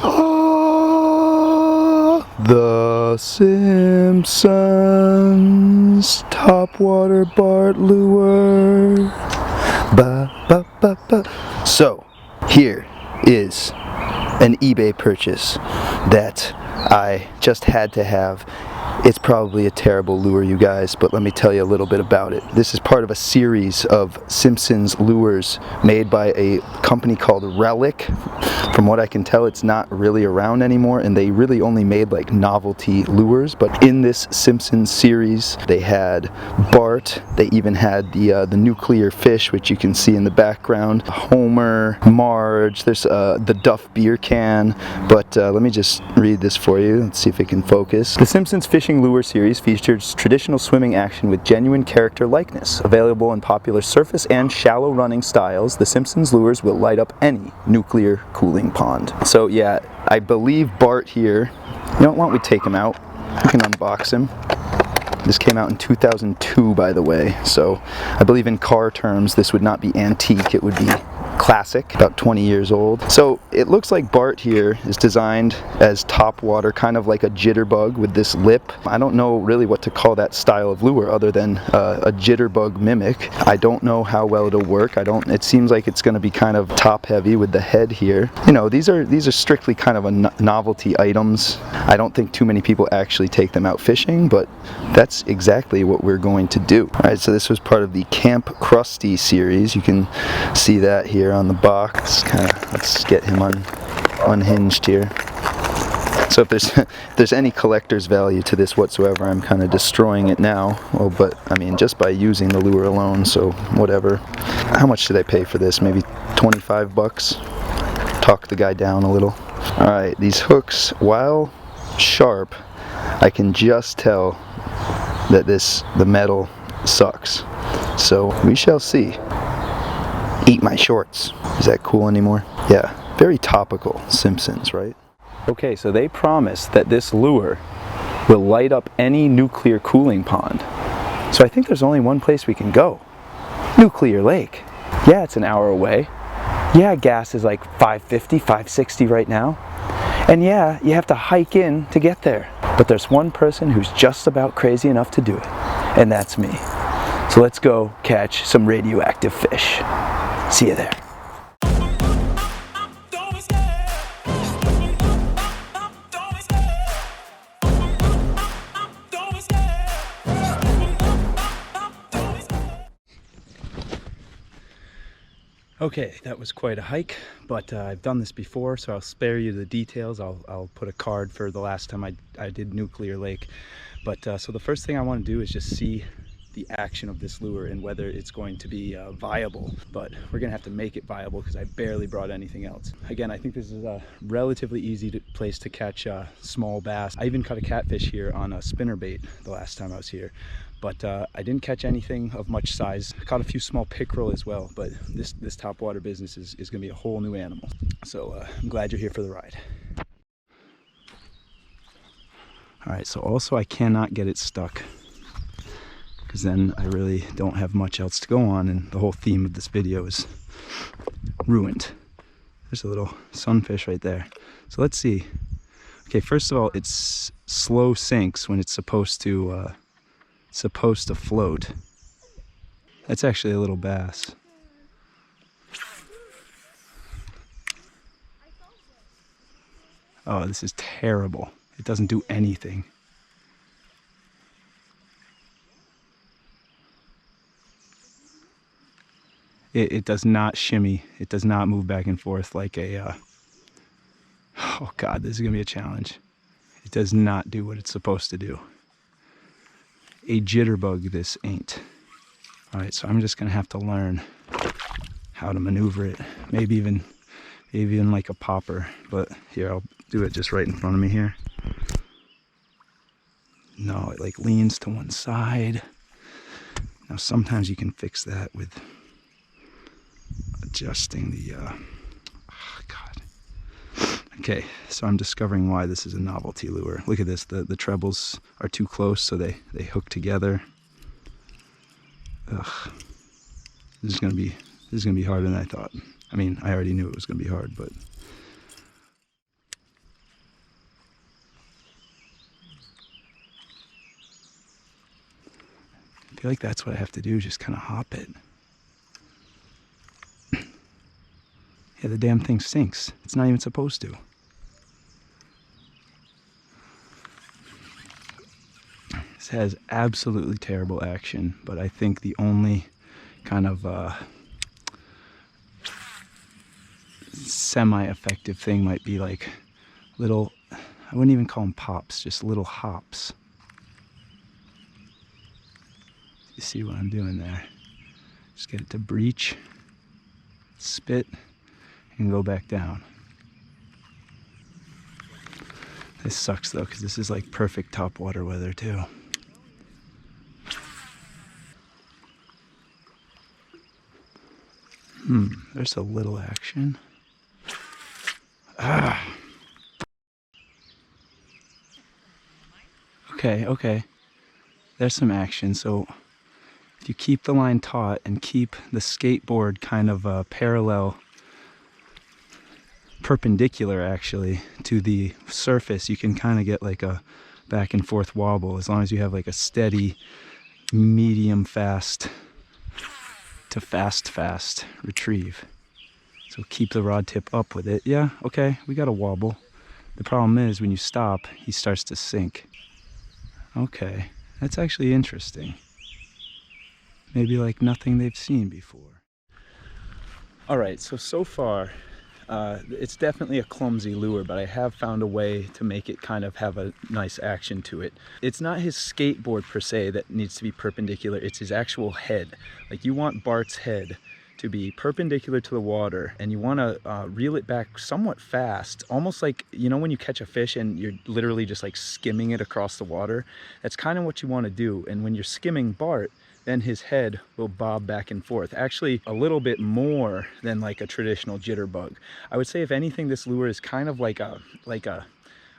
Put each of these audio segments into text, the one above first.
Oh, the Simpsons topwater Bart lure. Ba, ba, ba, ba. So, here is an eBay purchase that I just had to have. It's probably a terrible lure, you guys, but let me tell you a little bit about it. This is part of a series of Simpsons lures made by a company called Relic. From what I can tell, it's not really around anymore, and they really only made like novelty lures. But in this Simpsons series, they had Bart, they even had the nuclear fish, which you can see in the background, Homer, Marge, there's the Duff beer can. But let me just read this for you. Let's see if it can focus. The Simpsons Fishing Lure series features traditional swimming action with genuine character likeness. Available in popular surface and shallow running styles, the Simpsons lures will light up any nuclear cooling pond. So yeah, I believe Bart here, you know, why don't we take him out? We can unbox him. This came out in 2002, by the way, so I believe in car terms this would not be antique, it would be classic, about 20 years old. So it looks like Bart here is designed as top water, kind of like a jitterbug with this lip. I don't know really what to call that style of lure other than a jitterbug mimic. I don't know how well it'll work. It seems like it's going to be kind of top heavy with the head here. You know, these are strictly kind of a novelty items. I don't think too many people actually take them out fishing, but that's exactly what we're going to do. Alright, so this was part of the Camp Krusty series. You can see that here on the box. Let's get him unhinged here. So if there's any collector's value to this whatsoever, I'm kind of destroying it now. Well, but I mean, just by using the lure alone, so whatever. How much did I pay for this? Maybe 25 bucks? Talk the guy down a little. Alright, these hooks, while sharp, I can just tell that the metal sucks. So we shall see. Eat my shorts. Is that cool anymore? Yeah, very topical. Simpsons, right? Okay, so they promised that this lure will light up any nuclear cooling pond. So I think there's only one place we can go. Nuclear Lake. Yeah, it's an hour away. Yeah, gas is like $5.50, $5.60 right now. And yeah, you have to hike in to get there. But there's one person who's just about crazy enough to do it, and that's me. So let's go catch some radioactive fish. See you there. Okay, that was quite a hike, but I've done this before, so I'll spare you the details. I'll put a card for the last time I did Nuclear Lake. But so the first thing I want to do is just see the action of this lure and whether it's going to be viable. But we're gonna have to make it viable because I barely brought anything else. Again, I think this is a relatively easy place to catch small bass. I even caught a catfish here on a spinnerbait the last time I was here. But I didn't catch anything of much size. I caught a few small pickerel as well, but this topwater business is gonna be a whole new animal. So I'm glad you're here for the ride. All right, so also I cannot get it stuck, because then I really don't have much else to go on and the whole theme of this video is ruined. There's a little sunfish right there. So let's see. Okay, first of all, it's slow sinks when it's supposed to float. That's actually a little bass. Oh, this is terrible. It doesn't do anything. It does not shimmy. It does not move back and forth like a, oh God, this is gonna be a challenge. It does not do what it's supposed to do. A jitterbug this ain't. All right, so I'm just gonna have to learn how to maneuver it. Maybe even like a popper, but here, I'll do it just right in front of me here. No, it like leans to one side. Now sometimes you can fix that with adjusting the, oh God. Okay, so I'm discovering why this is a novelty lure. Look at this, the trebles are too close, so they hook together. Ugh. This is gonna be harder than I thought. I mean, I already knew it was gonna be hard, but feel like that's what I have to do, just kind of hop it. Yeah, the damn thing sinks. It's not even supposed to. This has absolutely terrible action, but I think the only kind of semi-effective thing might be like little, I wouldn't even call them pops, just little hops. You see what I'm doing there? Just get it to breach, spit, and go back down. This sucks though, because this is like perfect topwater weather too. There's a little action. Okay. There's some action. So if you keep the line taut and keep the skateboard kind of parallel, perpendicular actually, to the surface, you can kind of get like a back and forth wobble as long as you have like a steady, medium fast to fast retrieve. So keep the rod tip up with it. Yeah, okay, we got a wobble. The problem is when you stop, he starts to sink. Okay, that's actually interesting. Maybe like nothing they've seen before. All right, so far, it's definitely a clumsy lure, but I have found a way to make it kind of have a nice action to it. It's not his skateboard per se that needs to be perpendicular, it's his actual head. Like you want Bart's head to be perpendicular to the water, and you want to reel it back somewhat fast, almost like, you know, when you catch a fish and you're literally just like skimming it across the water. That's kind of what you want to do. And when you're skimming Bart, then his head will bob back and forth, actually a little bit more than like a traditional jitterbug. I would say if anything, this lure is kind of like a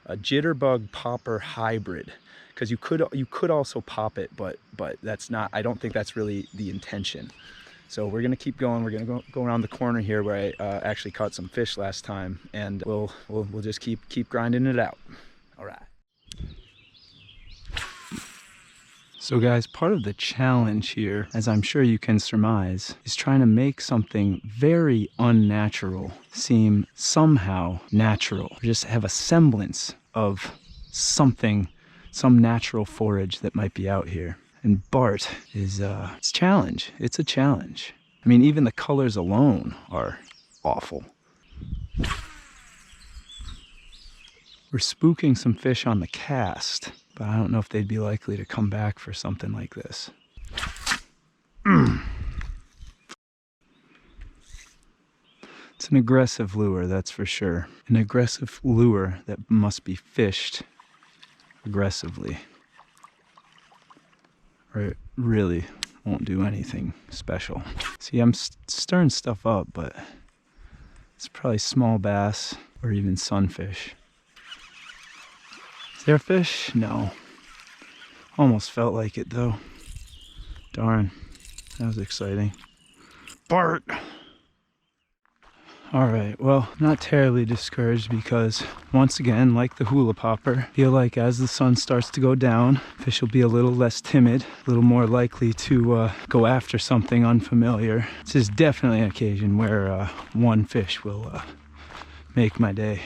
jitterbug popper hybrid, because you could also pop it, but that's not, I don't think that's really the intention. So we're gonna keep going. We're gonna go around the corner here where I actually caught some fish last time, and we'll just keep grinding it out. All right. So guys, part of the challenge here, as I'm sure you can surmise, is trying to make something very unnatural seem somehow natural, or just have a semblance of something, some natural forage that might be out here. And Bart is, it's a challenge. It's a challenge. I mean, even the colors alone are awful. We're spooking some fish on the cast, but I don't know if they'd be likely to come back for something like this. It's an aggressive lure, that's for sure. An aggressive lure that must be fished aggressively, or it really won't do anything special. See, I'm stirring stuff up, but it's probably small bass or even sunfish. Is there a fish? No. Almost felt like it though. Darn, that was exciting. Bart! Alright, well, not terribly discouraged because, once again, like the hula popper, I feel like as the sun starts to go down, fish will be a little less timid, a little more likely to go after something unfamiliar. This is definitely an occasion where one fish will make my day.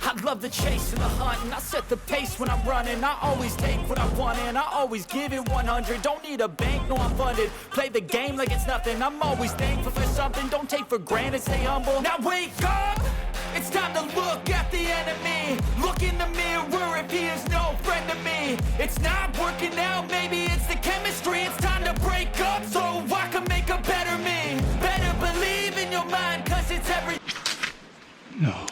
I love the chase and the hunt, and I set the pace when I'm running. I always take what I want and I always give it 100. Don't need a bank, no I'm funded. Play the game like it's nothing. I'm always thankful for something. Don't take for granted, stay humble. Now wake up! It's time to look at the enemy. Look in the mirror if he is no friend to me. It's not working out, maybe it's the chemistry. It's time to break up so I can make a better me. Better believe in your mind, cause it's every... No.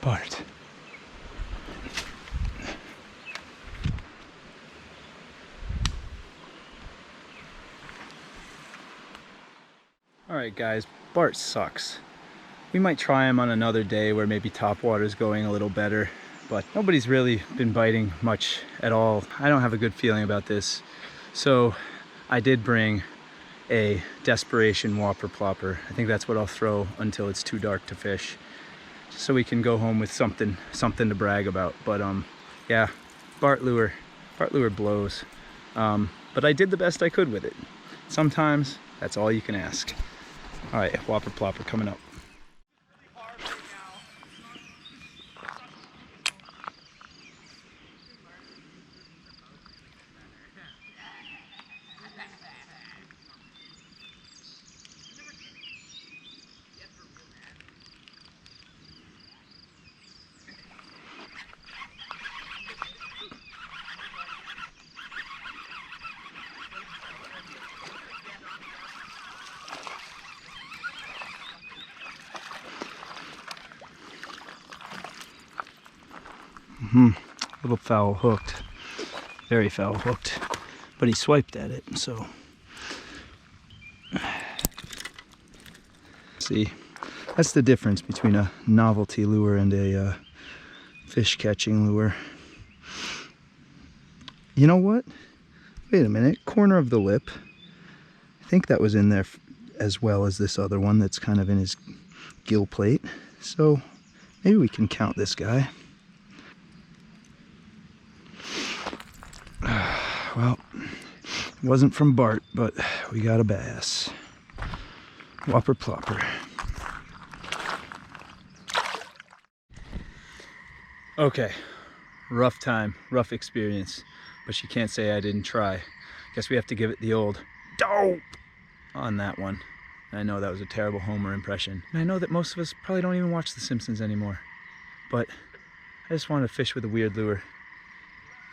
Bart. Alright guys, Bart sucks. We might try him on another day where maybe topwater's going a little better, but nobody's really been biting much at all. I don't have a good feeling about this. So I did bring a desperation whopper plopper. I think that's what I'll throw until it's too dark to fish, so we can go home with something to brag about. But yeah, Bart lure blows. But I did the best I could with it. Sometimes that's all you can ask. All right, whopper plopper coming up. Little foul hooked, very foul hooked, but he swiped at it, so. See, that's the difference between a novelty lure and a fish catching lure. You know what? Wait a minute, corner of the lip. I think that was in there as well as this other one that's kind of in his gill plate. So maybe we can count this guy. Well, it wasn't from Bart, but we got a bass. Whopper plopper. Okay, rough time, rough experience, but you can't say I didn't try. Guess we have to give it the old dope on that one. And I know that was a terrible Homer impression. And I know that most of us probably don't even watch The Simpsons anymore. But I just wanted to fish with a weird lure.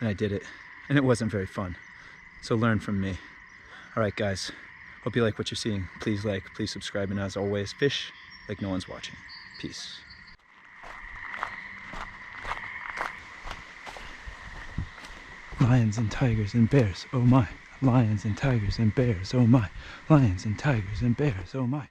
And I did it. And it wasn't very fun. So learn from me. Alright guys, hope you like what you're seeing. Please like, please subscribe, and as always, fish like no one's watching. Peace. Lions and tigers and bears, oh my. Lions and tigers and bears, oh my. Lions and tigers and bears, oh my.